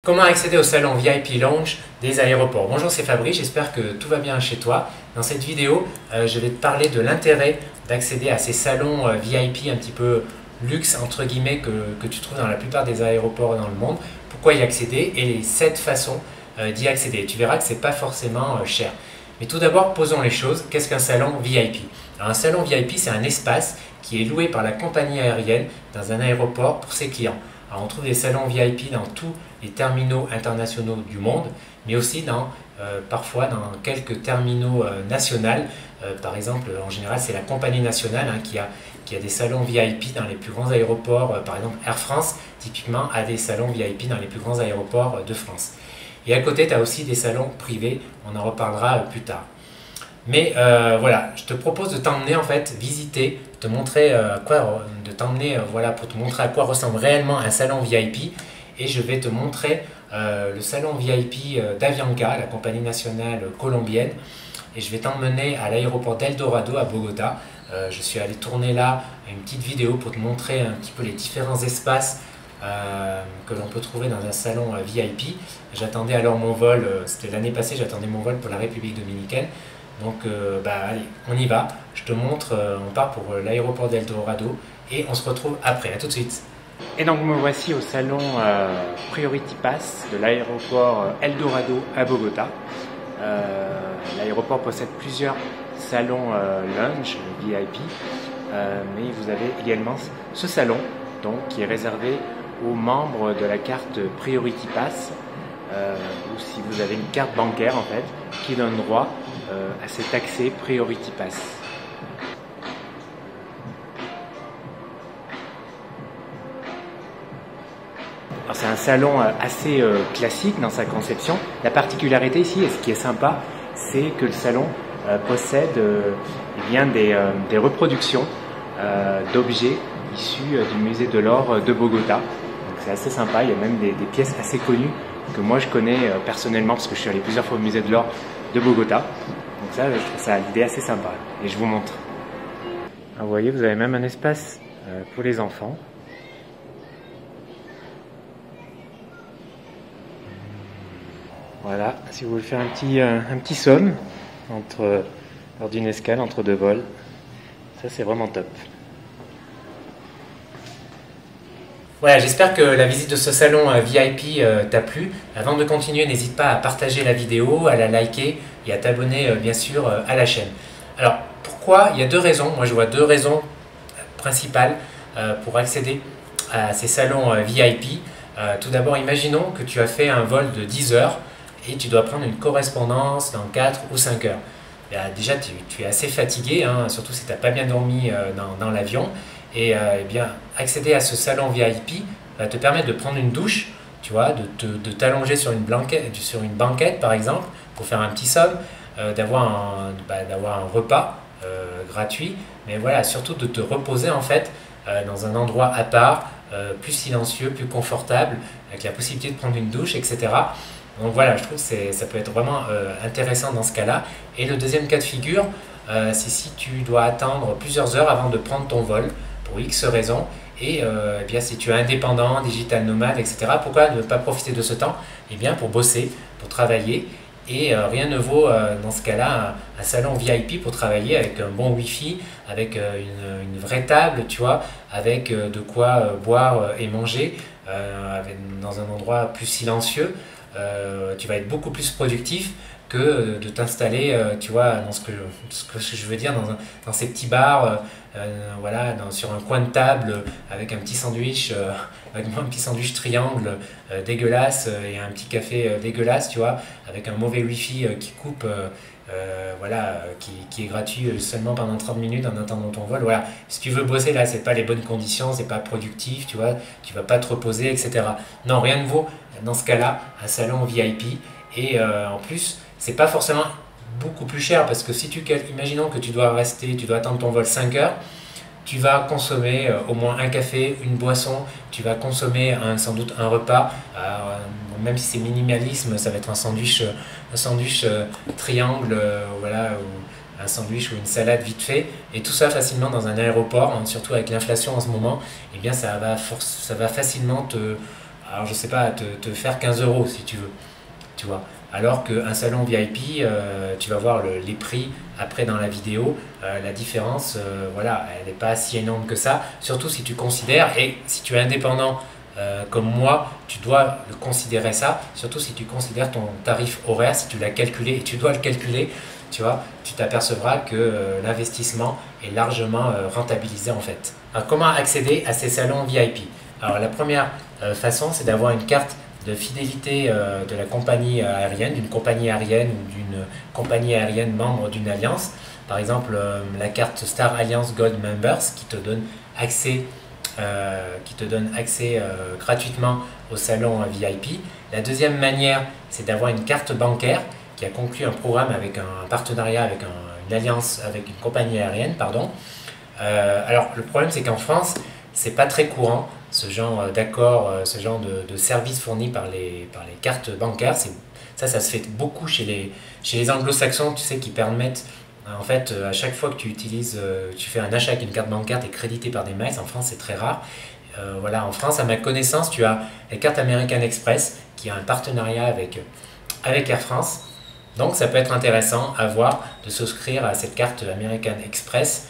Comment accéder au salon VIP Lounge des aéroports? Bonjour, c'est Fabrice, j'espère que tout va bien chez toi. Dans cette vidéo, je vais te parler de l'intérêt d'accéder à ces salons VIP un petit peu luxe, entre guillemets, que tu trouves dans la plupart des aéroports dans le monde. Pourquoi y accéder et les 7 façons d'y accéder. Tu verras que ce n'est pas forcément cher. Mais tout d'abord, posons les choses. Qu'est-ce qu'un salon VIP? Alors, un salon VIP, c'est un espace qui est loué par la compagnie aérienne dans un aéroport pour ses clients. Alors, on trouve des salons VIP dans tous les terminaux internationaux du monde, mais aussi parfois dans quelques terminaux nationaux. Par exemple, en général, c'est la compagnie nationale qui a des salons VIP dans les plus grands aéroports. Par exemple, Air France, typiquement, a des salons VIP dans les plus grands aéroports de France. Et à côté, tu as aussi des salons privés, on en reparlera plus tard. Mais voilà, je te propose de t'emmener en fait visiter, te montrer pour te montrer à quoi ressemble réellement un salon VIP. Et je vais te montrer le salon VIP d'Avianca, la compagnie nationale colombienne. Et je vais t'emmener à l'aéroport d'El Dorado à Bogota. Je suis allé tourner là une petite vidéo pour te montrer un petit peu les différents espaces que l'on peut trouver dans un salon VIP. J'attendais alors mon vol, c'était l'année passée, j'attendais mon vol pour la République dominicaine. Donc allez, on y va, je te montre, on part pour l'aéroport d'El Dorado et on se retrouve après, à tout de suite. Et donc me voici au salon Priority Pass de l'aéroport El Dorado à Bogota. L'aéroport possède plusieurs salons lounge VIP, mais vous avez également ce salon qui est réservé aux membres de la carte Priority Pass, ou si vous avez une carte bancaire en fait, qui donne droit à cet accès Priority Pass. C'est un salon assez classique dans sa conception. La particularité ici, et ce qui est sympa, c'est que le salon possède des reproductions d'objets issus du musée de l'or de Bogota. C'est assez sympa, il y a même des pièces assez connues que moi je connais personnellement parce que je suis allé plusieurs fois au musée de l'or de Bogota. Donc ça, je trouve ça l'idée assez sympa et je vous montre. Alors, vous voyez, vous avez même un espace pour les enfants. Voilà, si vous voulez faire un petit somme lors d'une escale entre deux vols, ça c'est vraiment top. Voilà, j'espère que la visite de ce salon VIP t'a plu. Avant de continuer, n'hésite pas à partager la vidéo, à la liker et à t'abonner bien sûr à la chaîne. Alors, pourquoi? Il y a 2 raisons. Moi, je vois 2 raisons principales pour accéder à ces salons VIP. Tout d'abord, imaginons que tu as fait un vol de 10 heures et tu dois prendre une correspondance dans 4 ou 5 heures. Déjà, tu es assez fatigué, surtout si tu n'as pas bien dormi dans l'avion. Et bien, accéder à ce salon VIP va te permettre de prendre une douche, tu vois, de t'allonger sur une banquette par exemple, pour faire un petit somme, d'avoir un repas gratuit, mais voilà, surtout de te reposer en fait dans un endroit à part, plus silencieux, plus confortable, avec la possibilité de prendre une douche, etc. Donc voilà, je trouve que ça peut être vraiment intéressant dans ce cas-là. Et le deuxième cas de figure, c'est si tu dois attendre plusieurs heures avant de prendre ton vol, pour X raisons, et bien si tu es indépendant, digital nomade, etc., pourquoi ne pas profiter de ce temps? Eh bien pour bosser, pour travailler, et rien ne vaut dans ce cas-là un salon VIP pour travailler avec un bon Wi-Fi, avec une vraie table, tu vois, avec de quoi boire et manger, dans un endroit plus silencieux. Tu vas être beaucoup plus productif que de t'installer, tu vois, dans ce que je veux dire, dans ces petits bars, voilà, sur un coin de table, avec un petit sandwich, triangle dégueulasse et un petit café dégueulasse, tu vois, avec un mauvais wifi qui coupe, voilà, qui est gratuit seulement pendant 30 minutes en attendant ton vol. Voilà, si tu veux bosser là, c'est pas les bonnes conditions, c'est pas productif, tu vois, tu vas pas te reposer, etc. Non, rien ne vaut dans ce cas-là un salon VIP. Et en plus, c'est pas forcément beaucoup plus cher parce que si imaginons que tu dois attendre ton vol 5 heures, tu vas consommer au moins un café, une boisson, tu vas consommer sans doute un repas, même si c'est minimalisme, ça va être un sandwich triangle, voilà, ou un sandwich ou une salade vite fait, et tout ça facilement dans un aéroport, surtout avec l'inflation en ce moment, eh bien ça va facilement alors je sais pas, te faire 15 euros si tu veux, tu vois. Alors qu'un salon VIP, tu vas voir les prix après dans la vidéo, la différence, voilà, elle n'est pas si énorme que ça, surtout si tu considères, et si tu es indépendant comme moi, tu dois le considérer ça, surtout si tu considères ton tarif horaire, si tu l'as calculé, et tu dois le calculer, tu vois, tu t'apercevras que l'investissement est largement rentabilisé en fait. Alors, comment accéder à ces salons VIP? Alors la première façon, c'est d'avoir une carte de fidélité de la compagnie aérienne, d'une compagnie aérienne ou d'une compagnie aérienne membre d'une alliance. Par exemple, la carte Star Alliance Gold Members qui te donne accès gratuitement au salon VIP. La deuxième manière, c'est d'avoir une carte bancaire qui a conclu un programme avec un partenariat avec une alliance, avec une compagnie aérienne, pardon. Alors le problème, c'est qu'en France, c'est pas très courant ce genre d'accord, ce genre de services fournis par les cartes bancaires. Ça se fait beaucoup chez les anglo-saxons, tu sais, qui permettent, en fait, à chaque fois que tu fais un achat avec une carte bancaire, tu es crédité par des miles. En France, c'est très rare. Voilà, en France, à ma connaissance, tu as la carte American Express qui a un partenariat avec Air France. Donc, ça peut être intéressant à voir de souscrire à cette carte American Express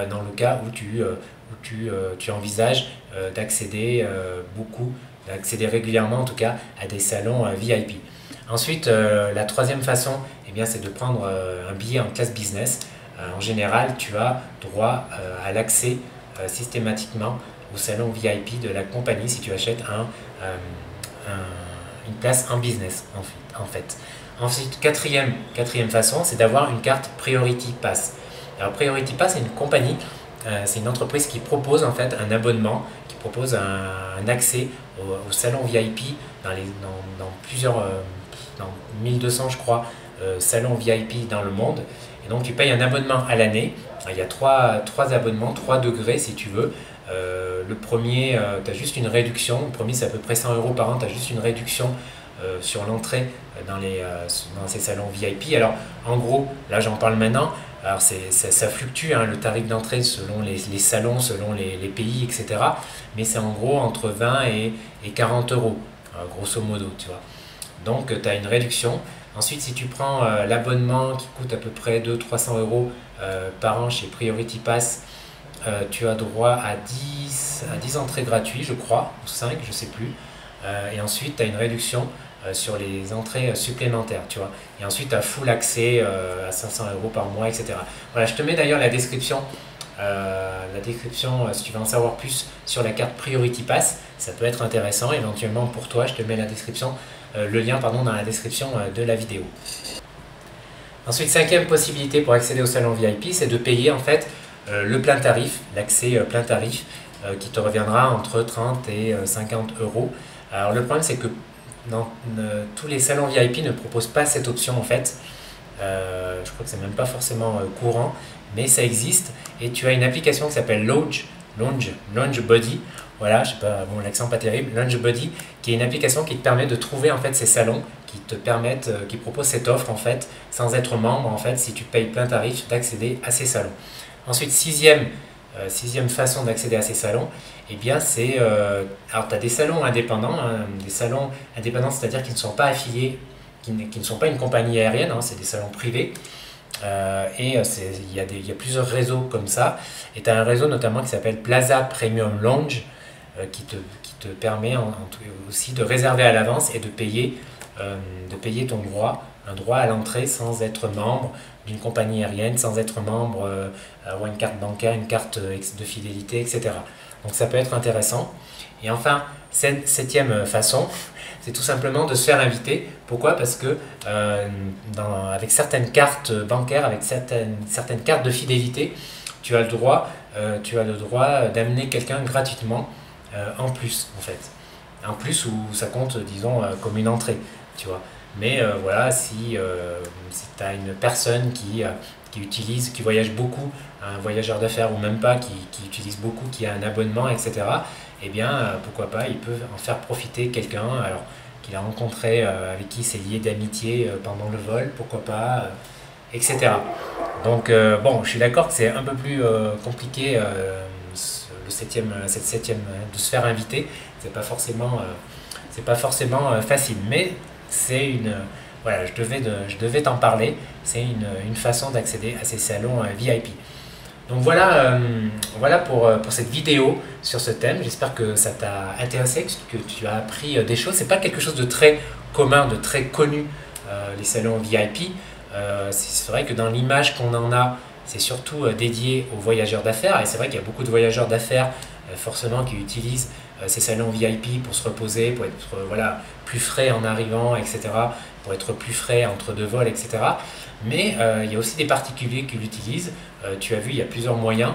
dans le cas où tu envisages d'accéder régulièrement en tout cas à des salons VIP. Ensuite, la troisième façon, eh bien, c'est de prendre un billet en classe business. En général, tu as droit à l'accès systématiquement au salon VIP de la compagnie si tu achètes une place en business en fait. Ensuite, quatrième façon, c'est d'avoir une carte Priority Pass. Alors Priority Pass, c'est une compagnie, c'est une entreprise qui propose en fait un abonnement, qui propose un accès au salon VIP dans plusieurs, dans 1200 je crois, salons VIP dans le monde. Et donc tu payes un abonnement à l'année. Il y a trois abonnements, 3 degrés si tu veux. Le premier, tu as juste une réduction. Le premier, c'est à peu près 100 euros par an. Tu as juste une réduction sur l'entrée dans ces salons VIP. Alors, en gros, là, j'en parle maintenant. Alors, ça fluctue, hein, le tarif d'entrée selon les salons, selon les pays, etc. Mais c'est en gros entre 20 et 40 euros, grosso modo, tu vois. Donc, tu as une réduction. Ensuite, si tu prends l'abonnement qui coûte à peu près 200-300 euros par an chez Priority Pass, tu as droit à 10 entrées gratuites, je crois, ou 5, je ne sais plus. Et ensuite, tu as une réduction sur les entrées supplémentaires, tu vois. Et ensuite, tu as full accès à 500 euros par mois, etc. Voilà, je te mets d'ailleurs la description si tu veux en savoir plus sur la carte Priority Pass. Ça peut être intéressant, éventuellement pour toi, je te mets le lien dans la description de la vidéo. Ensuite, cinquième possibilité pour accéder au salon VIP, c'est de payer en fait le plein tarif, l'accès plein tarif, qui te reviendra entre 30 et 50 euros. Alors le problème, c'est que tous les salons VIP ne proposent pas cette option en fait. Je crois que c'est même pas forcément courant, mais ça existe. Et tu as une application qui s'appelle Lounge Buddy. Voilà, je sais pas, bon, l'accent pas terrible, Lounge Buddy, qui est une application qui te permet de trouver en fait ces salons qui proposent cette offre en fait, sans être membre en fait, si tu payes plein tarif, d'accéder à ces salons. Ensuite, sixième façon d'accéder à ces salons, eh bien c'est, alors tu as des salons indépendants, c'est-à-dire qui ne sont pas affiliés, qui ne sont pas une compagnie aérienne, hein, c'est des salons privés. Il y a plusieurs réseaux comme ça, et tu as un réseau notamment qui s'appelle Plaza Premium Lounge qui te permet aussi de réserver à l'avance et de payer un droit à l'entrée sans être membre d'une compagnie aérienne, sans être membre, avoir une carte bancaire, une carte de fidélité, etc. Donc ça peut être intéressant. Et enfin, septième façon, c'est tout simplement de se faire inviter. Pourquoi? Parce que avec certaines cartes bancaires, avec certaines cartes de fidélité, tu as le droit d'amener quelqu'un gratuitement en plus, en fait. En plus, où ça compte, disons, comme une entrée, tu vois. Mais voilà, si tu as une personne qui voyage beaucoup, un voyageur d'affaires ou même pas, qui utilise beaucoup, qui a un abonnement, etc., eh bien, pourquoi pas, il peut en faire profiter quelqu'un alors qu'il a rencontré, avec qui il s'est lié d'amitié pendant le vol, pourquoi pas, etc. Donc, bon, je suis d'accord que c'est un peu plus compliqué cette septième de se faire inviter. C'est pas c'est pas forcément facile, mais c'est une... voilà, je devais t'en parler, c'est une façon d'accéder à ces salons VIP. Donc voilà, voilà pour cette vidéo sur ce thème. J'espère que ça t'a intéressé, que tu as appris des choses. C'est pas quelque chose de très commun, de très connu, les salons VIP. C'est vrai que dans l'image qu'on en a, c'est surtout dédié aux voyageurs d'affaires. Et c'est vrai qu'il y a beaucoup de voyageurs d'affaires forcément qui utilisent ces salons VIP pour se reposer, pour être voilà, plus frais en arrivant, etc. Pour être plus frais entre deux vols, etc. Mais il y a aussi des particuliers qui l'utilisent. Tu as vu, il y a plusieurs moyens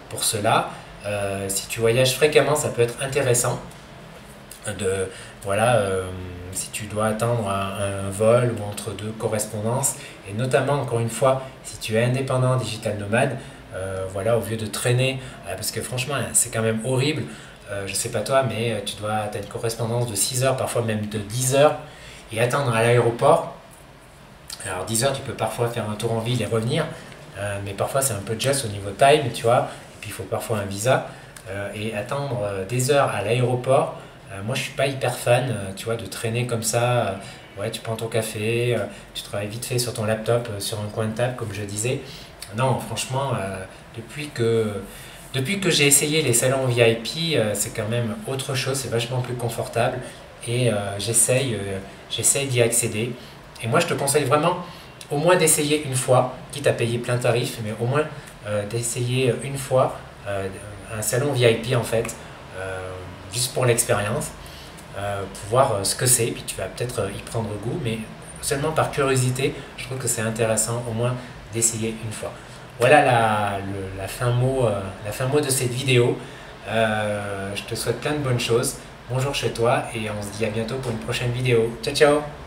pour cela. Si tu voyages fréquemment, ça peut être intéressant de, voilà, si tu dois attendre un vol ou entre deux correspondances, et notamment, encore une fois, si tu es indépendant, digital nomade, voilà, au lieu de traîner, parce que franchement, c'est quand même horrible. Je sais pas toi, mais tu as une correspondance de 6 heures, parfois même de 10 heures, et attendre à l'aéroport. Alors 10 heures, tu peux parfois faire un tour en ville et revenir, mais parfois c'est un peu just au niveau time, tu vois, et puis il faut parfois un visa, et attendre des heures à l'aéroport. Moi je suis pas hyper fan, tu vois, de traîner comme ça. Ouais, tu prends ton café, tu travailles vite fait sur ton laptop, sur un coin de table, comme je disais. Non, franchement, depuis que j'ai essayé les salons VIP, c'est quand même autre chose, c'est vachement plus confortable, et j'essaye d'y accéder. Et moi, je te conseille vraiment au moins d'essayer une fois, quitte à payer plein tarif, mais au moins d'essayer une fois un salon VIP en fait, juste pour l'expérience, pour voir ce que c'est, puis tu vas peut-être y prendre goût, mais seulement par curiosité, je trouve que c'est intéressant au moins d'essayer une fois. Voilà la fin mot de cette vidéo. Je te souhaite plein de bonnes choses. Bonjour chez toi et on se dit à bientôt pour une prochaine vidéo. Ciao ciao!